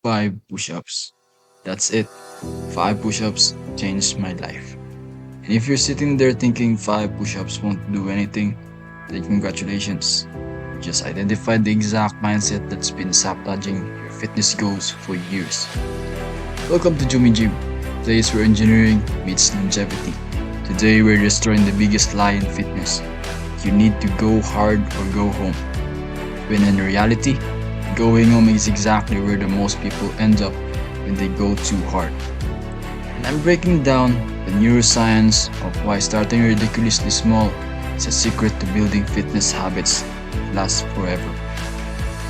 5 push-ups. That's it. 5 push-ups changed my life. And if you're sitting there thinking 5 push-ups won't do anything, then congratulations. You just identified the exact mindset that's been sabotaging your fitness goals for years. Welcome to Jumi Gym, place where engineering meets longevity. Today we're destroying the biggest lie in fitness. You need to go hard or go home. When in reality, going home is exactly where the most people end up when they go too hard. And I'm breaking down the neuroscience of why starting ridiculously small is a secret to building fitness habits that last forever.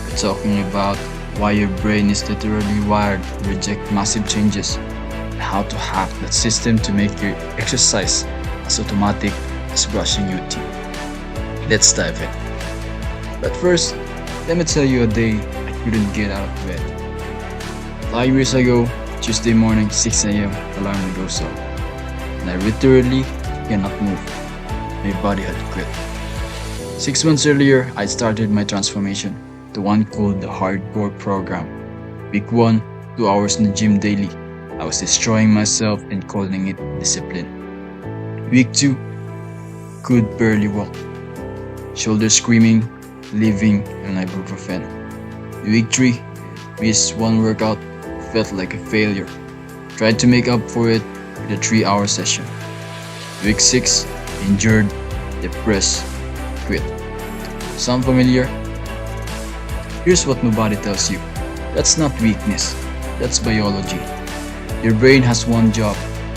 We're talking about why your brain is literally wired to reject massive changes and how to hack that system to make your exercise as automatic as brushing your teeth. Let's dive in. But first, let me tell you a day I couldn't get out of bed. 5 years ago, Tuesday morning, 6 a.m., alarm goes off. And I literally cannot move. My body had quit. 6 months earlier, I started my transformation, the one called the Hardcore Program. Week 1, 2 hours in the gym daily. I was destroying myself and calling it discipline. Week 2, could barely walk. Shoulders screaming, living on ibuprofen. Week 3, missed one workout, felt like a failure. Tried to make up for it with a 3-hour session. Week 6, injured, depressed, quit. Sound familiar? Here's what nobody tells you. That's not weakness, that's biology. Your brain has one job,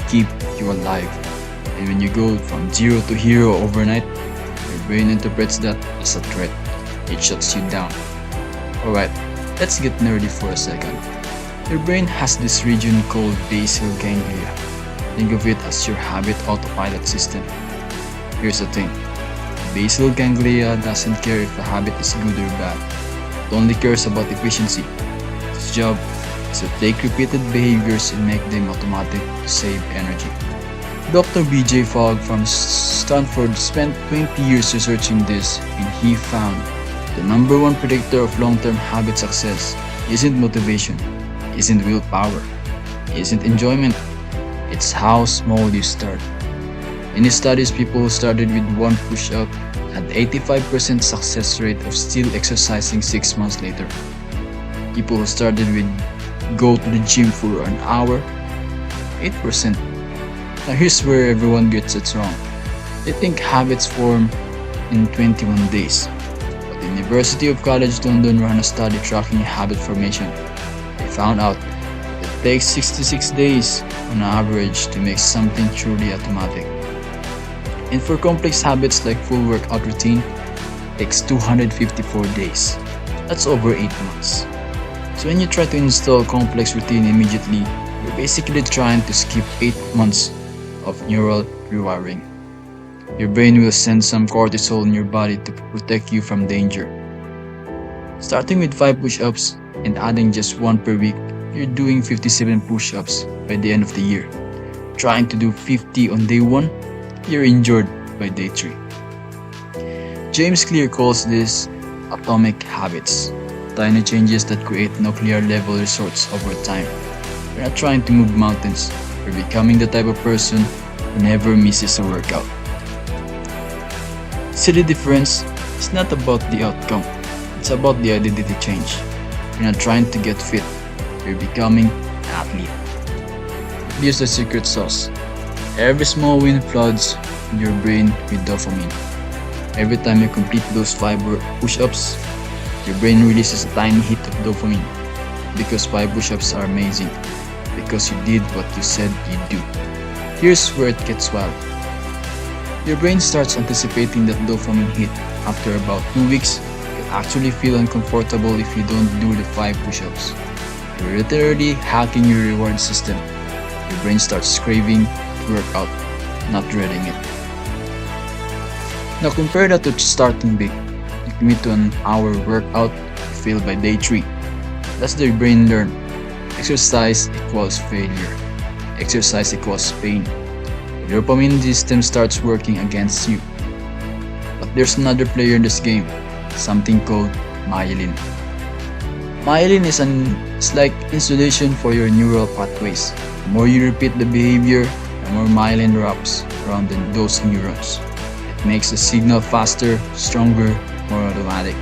keep you alive. And when you go from 0 to hero overnight, your brain interprets that as a threat. It shuts you down. Alright, let's get nerdy for a second. Your brain has this region called basal ganglia. Think of it as your habit autopilot system. Here's the thing. Basal ganglia doesn't care if a habit is good or bad. It only cares about efficiency. Its job is to take repeated behaviors and make them automatic to save energy. Dr. B.J. Fogg from Stanford spent 20 years researching this, and he found the number one predictor of long-term habit success isn't motivation, isn't willpower, isn't enjoyment. It's how small you start. In his studies, people who started with 1 push-up had 85% success rate of still exercising 6 months later. People who started with go to the gym for an hour, 8%. Now here's where everyone gets it wrong. They think habits form in 21 days. But the University of College London ran a study tracking habit formation. They found out it takes 66 days on average to make something truly automatic. And for complex habits like full workout routine, it takes 254 days. That's over 8 months. So when you try to install a complex routine immediately, you're basically trying to skip 8 months of neural rewiring. Your brain will send some cortisol in your body to protect you from danger. Starting with 5 push-ups and adding just 1 per week, you're doing 57 push-ups by the end of the year. Trying to do 50 on day 1, you're injured by day 3. James Clear calls this atomic habits, tiny changes that create nuclear level results over time. You're not trying to move mountains, you're becoming the type of person who never misses a workout. See the difference? It's not about the outcome, it's about the identity change. You're not trying to get fit, you're becoming an athlete. Here's the secret sauce. Every small win floods your brain with dopamine. Every time you complete those 5 push-ups, your brain releases a tiny hit of dopamine. Because 5 push-ups are amazing. Because you did what you said you'd do. Here's where it gets wild. Your brain starts anticipating that dopamine hit. After about 2 weeks, you'll actually feel uncomfortable if you don't do the 5 push-ups. You're literally hacking your reward system. Your brain starts craving to work out, not dreading it. Now compare that to starting big. You commit to an hour workout, you fail by day 3. That's the brain learn. Exercise equals failure. Exercise equals pain. The dopamine system starts working against you. But there's another player in this game, something called myelin. It's like insulation for your neural pathways. The more you repeat the behavior, the more myelin wraps around those neurons. It makes the signal faster, stronger, more automatic.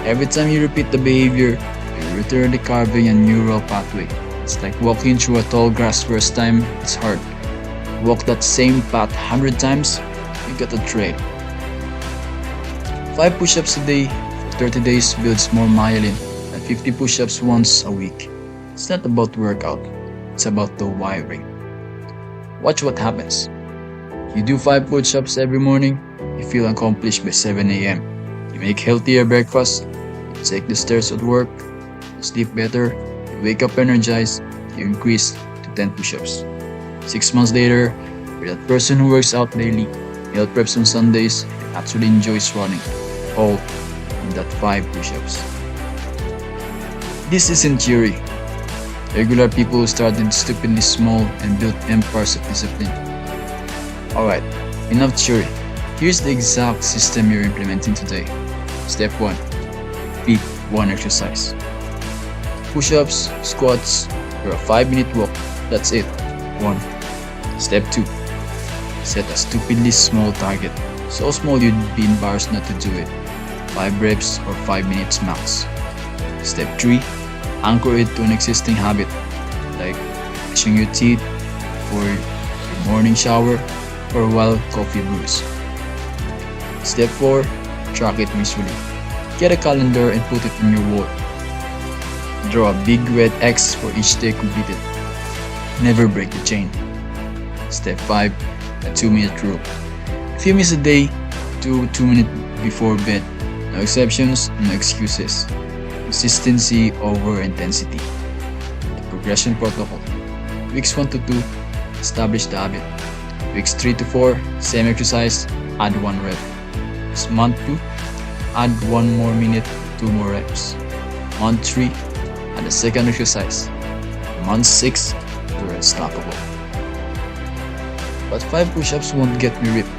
Every time you repeat the behavior, you return the carving a neural pathway. It's like walking through a tall grass first time, it's hard. Walk that same path 100 times, you got a trail. 5 push-ups a day for 30 days builds more myelin than 50 push-ups once a week. It's not about workout, it's about the wiring. Watch what happens. You do 5 push-ups every morning, you feel accomplished by 7 a.m. You make healthier breakfast, you take the stairs at work, you sleep better, you wake up energized, you increase to 10 push-ups. 6 months later, you're that person who works out daily, meal preps on Sundays, and actually enjoys running, all in that 5 push-ups. This isn't theory. Regular people started stupidly small and built empires of discipline. Alright, enough theory. Here's the exact system you're implementing today. Step 1. Pick one exercise. Push-ups, squats, or a 5-minute walk. That's it. 1. Step 2. Set a stupidly small target. So small you'd be embarrassed not to do it. 5 reps or 5 minutes max. Step 3. Anchor it to an existing habit, like brushing your teeth, or your morning shower, or while coffee brews. Step 4. Track it visually. Get a calendar and put it on your wall. Draw a big red X for each day completed. Never break the chain. Step 5. A 2-minute rule. If you miss a day, do 2 minutes before bed. No exceptions, no excuses. Consistency over intensity. The progression protocol. Weeks 1 to 2, establish the habit. Weeks 3 to 4, same exercise, add 1 rep. Month 2, add 1 more minute, 2 more reps. Month 3, add a second exercise. Month 6, you're unstoppable. But 5 push-ups won't get me ripped.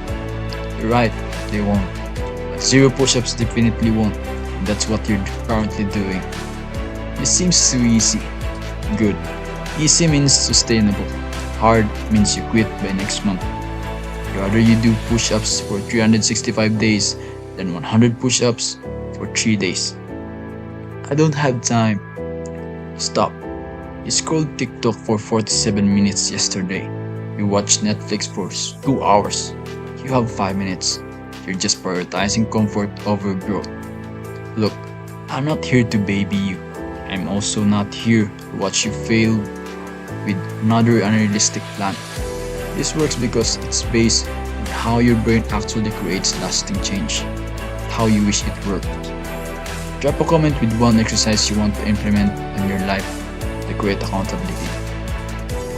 You're right, they won't. But 0 push-ups definitely won't. And that's what you're currently doing. It seems too easy. Good. Easy means sustainable. Hard means you quit by next month. Rather you do push-ups for 365 days than 100 push-ups for 3 days. I don't have time. Stop. You scrolled TikTok for 47 minutes yesterday. You watched Netflix for 2 hours. You have 5 minutes. You're just prioritizing comfort over growth. Look, I'm not here to baby you. I'm also not here to watch you fail with another unrealistic plan. This works because it's based on how your brain actually creates lasting change, how you wish it worked. Drop a comment with one exercise you want to implement in your life to create accountability.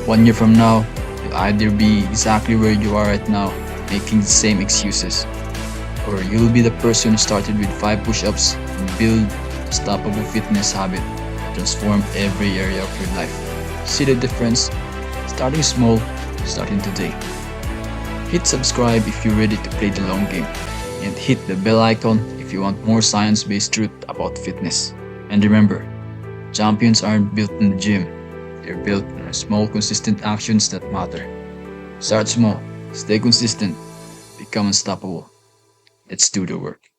1 year from now, you'll either be exactly where you are right now, making the same excuses, or you'll be the person who started with 5 push-ups and build a stoppable fitness habit that transform every area of your life. See the difference? Starting small, starting today. Hit subscribe if you're ready to play the long game, and hit the bell icon if you want more science-based truth about fitness. And remember, champions aren't built in the gym, they're built on small consistent actions that matter. Start small, stay consistent, become unstoppable. Let's do the work.